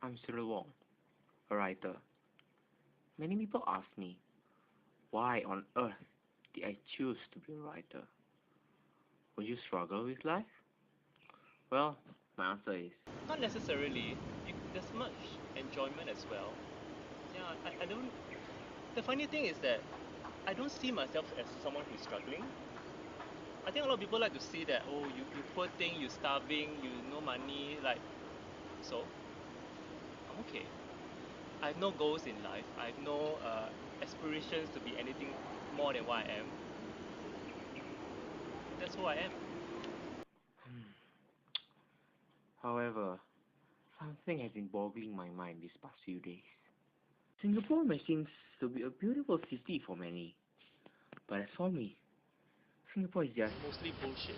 I'm Cyril Wong, a writer. Many people ask me, why on earth did I choose to be a writer? Would you struggle with life? Well, my answer is, Not necessarily. There's much enjoyment as well. Yeah, I don't. The funny thing is that I don't see myself as someone who's struggling. I think a lot of people like to see that, oh, you poor thing, you starving, you no money, like, so I'm okay. I have no goals in life. I have no aspirations to be anything more than what I am. That's who I am. however, something has been boggling my mind these past few days. Singapore may seem to be a beautiful city for many, but as for me, Singapore is just Mostly bullshit,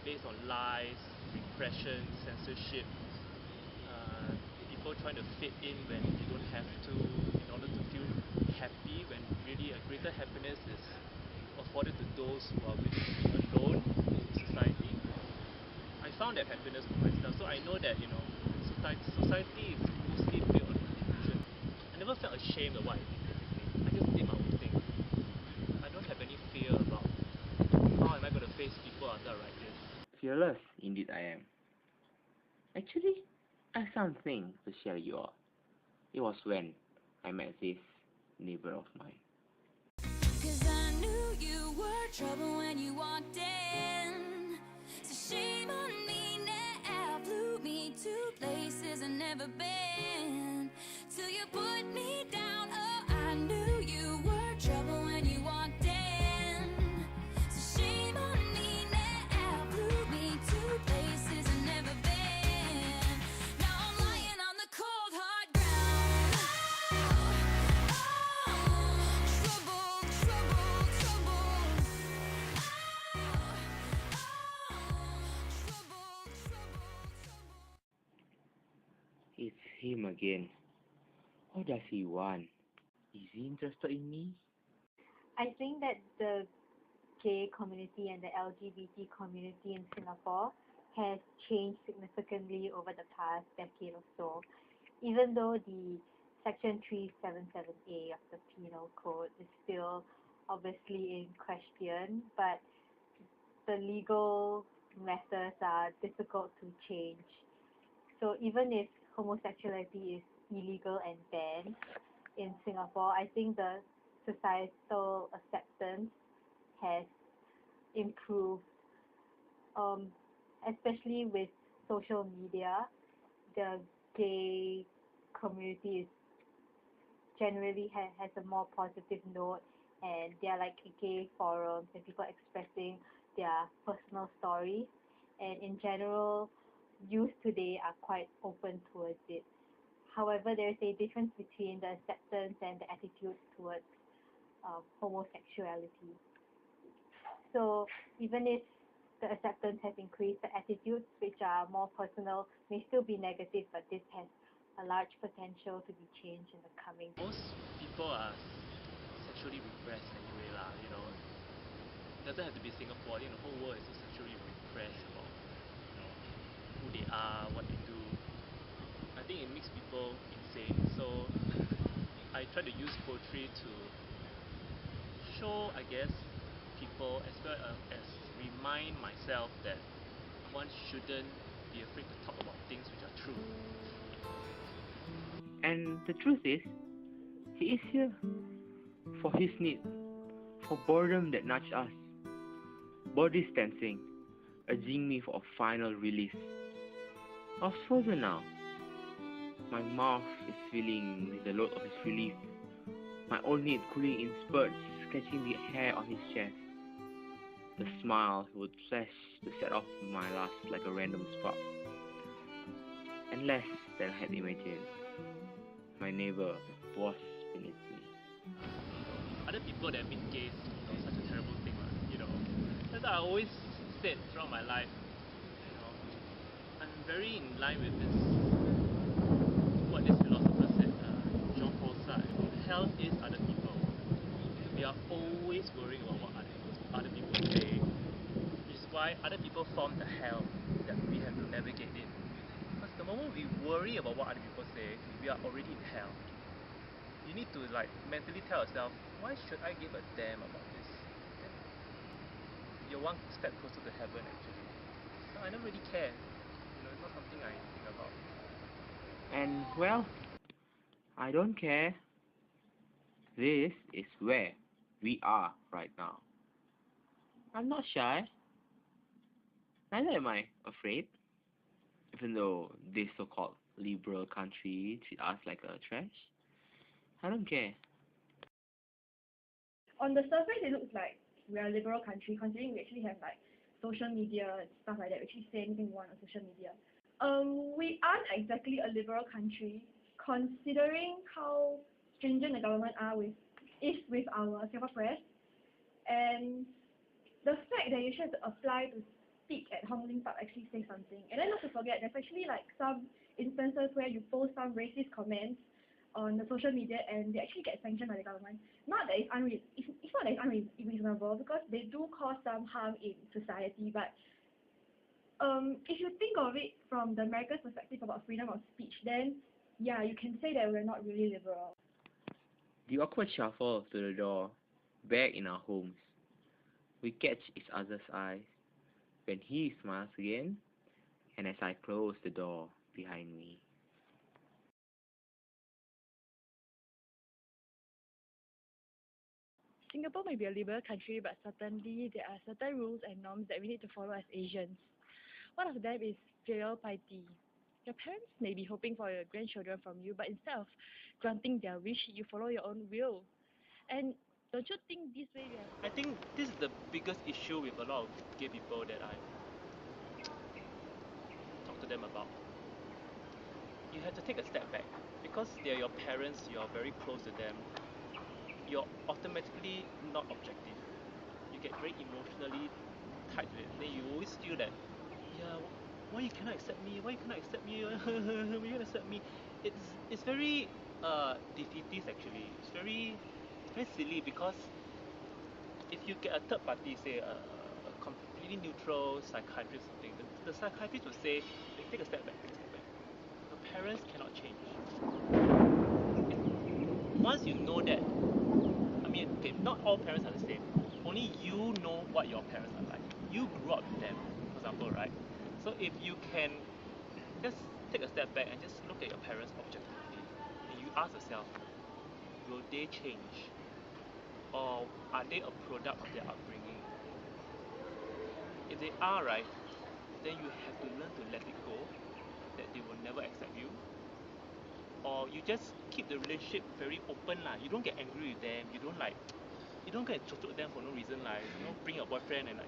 based on lies, repression, censorship, people trying to fit in when you don't have to, in order to feel happy, when really a greater happiness is afforded to those who are willing to be alone in society. I found that happiness for myself, so I know that society is mostly built on illusion. I never felt ashamed of what I did. Basically, I just did my own thing. I don't have any fear about how am I going to face people after I write this. fearless. Indeed, I am. Actually, I have something to share you all. It was when I met this neighbor of mine. 'Cause I knew you were trouble when you walked in. So shame on me now, flew me to places I've never been. Till you put me down, oh, I knew you were trouble when you walked in. So shame on me now, flew me to places I've never been. Now I'm lying on the cold hard ground. Trouble, trouble, trouble. Trouble, trouble. It's him again. What does he want? Is he interested in me? I think that the gay community and the LGBT community in Singapore has changed significantly over the past decade or so. Even though the Section 377A of the Penal Code is still obviously in question, but the legal methods are difficult to change. So even if homosexuality is illegal and banned in Singapore, I think the societal acceptance has improved, especially with social media. The gay community is generally has a more positive note, and there are like gay forums and people expressing their personal stories, and in general youth today are quite open towards it. However, there is a difference between the acceptance and the attitude towards homosexuality. So even if the acceptance has increased, the attitudes, which are more personal, may still be negative, but this has a large potential to be changed in the coming. Most people are sexually repressed anyway lah, It doesn't have to be Singapore. The whole world is so sexually repressed about, who they are, what they do. I think it makes people insane. So I try to use poetry to show, I guess, people as well as remind myself that one shouldn't be afraid to talk about things which are true. And the truth is, he is here for his need, for boredom that nudged us. Body tensing, urging me for a final release. I was frozen now. My mouth is filling with the load of his relief. My own need cooling in spurts, catching the hair on his chest. The smile would flash to set off my last like a random spark. And less than I had imagined, my neighbor was beneath me. Other people that meet gays, such a terrible thing, That's what I always said throughout my life. I'm very in line with this, what this philosopher said, Jean-Paul Sartre. Hell is other people. We are always worrying about what other people say, which is why other people form the hell that we have to navigate in. Because the moment we worry about what other people say, we are already in hell. You need to like mentally tell yourself, why should I give a damn about this? Then you're one step closer to heaven actually. So I don't really care. It's not something I think about. And well, I don't care. This is where we are right now. I'm not shy. Neither am I afraid. Even though this so-called liberal country treat us like a trash, I don't care. On the surface, it looks like we are a liberal country, considering we actually have like social media and stuff like that. We actually say anything we want on social media. We aren't exactly a liberal country, considering how stringent the government is with our Singapore press, and the fact that you should have to apply to speak at Hong Lim Park actually say something. And then not to forget, there's actually like some instances where you post some racist comments on the social media and they actually get sanctioned by the government. Not that it's not that it's unreasonable, because they do cause some harm in society, but if you think of it from the American perspective about freedom of speech, then yeah, you can say that we're not really liberal. The awkward shuffle to the door, back in our homes. We catch each other's eyes when he smiles again, and as I close the door behind me. Singapore may be a liberal country, but certainly there are certain rules and norms that we need to follow as Asians. One of them is filial piety. Your parents may be hoping for your grandchildren from you, but instead of granting their wish, you follow your own will. And don't you think this way we have... I think this is the biggest issue with a lot of gay people that I talk to them about. You have to take a step back. Because they're your parents, you're very close to them, you're automatically not objective. You get very emotionally tied to it. Then you always feel that, yeah, why you cannot accept me? Why you cannot accept me? Why you cannot accept me? It's very defeatist actually. It's very silly, because if you get a third party, say a completely neutral psychiatrist or something, the psychiatrist will say, take a step back, take a step back. Your parents cannot change. Once you know that, I mean, okay, not all parents are the same. Only you know what your parents are like. You grew up with them, for example, right? So if you can just take a step back and just look at your parents objectively, and you ask yourself, will they change? Or are they a product of their upbringing? If they are, right, then you have to learn to let it go, that they will never accept you. Or you just keep the relationship very open lah. You don't get angry with them. You don't get chocolate them for no reason like, bring your boyfriend and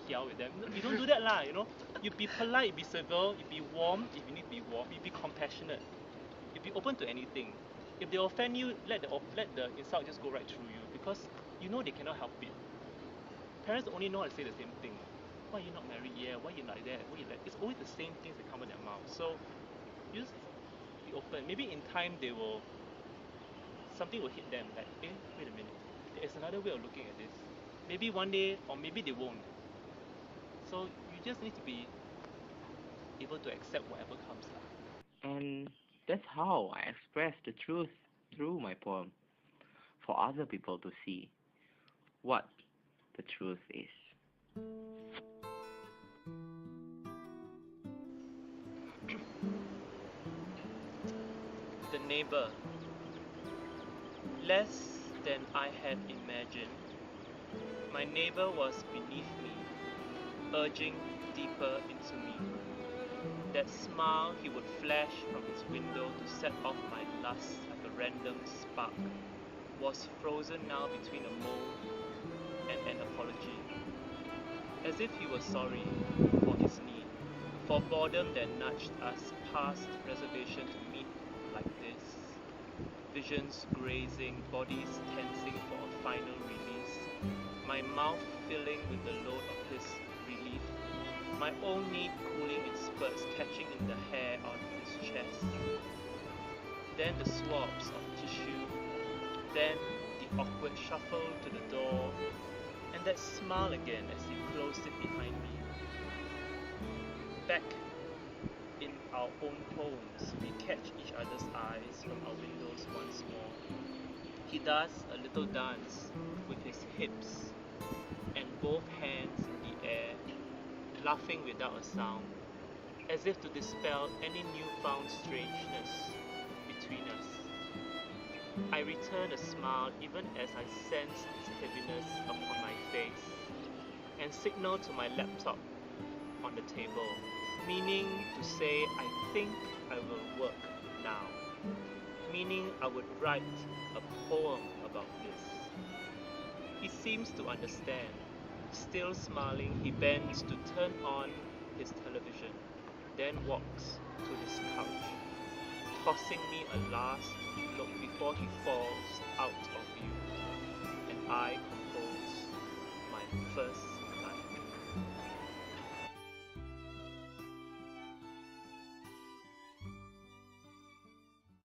yell with them. You don't do that lah, You be polite, you be civil, you be warm if you need to be warm, you be compassionate. You be open to anything. If they offend you, let the insult just go right through you, because you know they cannot help it. Parents only know how to say the same thing. Why are you not married yet? Why are you like that? Why you like... It's always the same things that come out of their mouth. So you just be open. Maybe in time something will hit them like, wait a minute. There's another way of looking at this. Maybe one day, or maybe they won't. So you just need to be able to accept whatever comes up. And that's how I express the truth through my poem, for other people to see what the truth is. The neighbor. Less than I had imagined. My neighbor was beneath me, urging deeper into me. That smile he would flash from his window to set off my lust like a random spark was frozen now between a moan and an apology. As if he was sorry for his need, for boredom that nudged us past reservation to meet like this. Visions grazing, bodies tensing for a final release. My mouth filling with the load of his relief. My own need cooling in spurts, catching in the hair on his chest. Then the swabs of tissue. Then the awkward shuffle to the door. And that smile again as he closed it behind me. Back in our own tones, we catch each other's eyes from our windows once more. He does a little dance with his hips and both hands in the air, laughing without a sound, as if to dispel any newfound strangeness between us. I return a smile even as I sense its heaviness upon my face, and signal to my laptop on the table, meaning to say I think I will work now, meaning I would write a poem about this. He seems to understand. Still smiling, he bends to turn on his television, then walks to his couch, tossing me a last look before he falls out of view, and I compose my first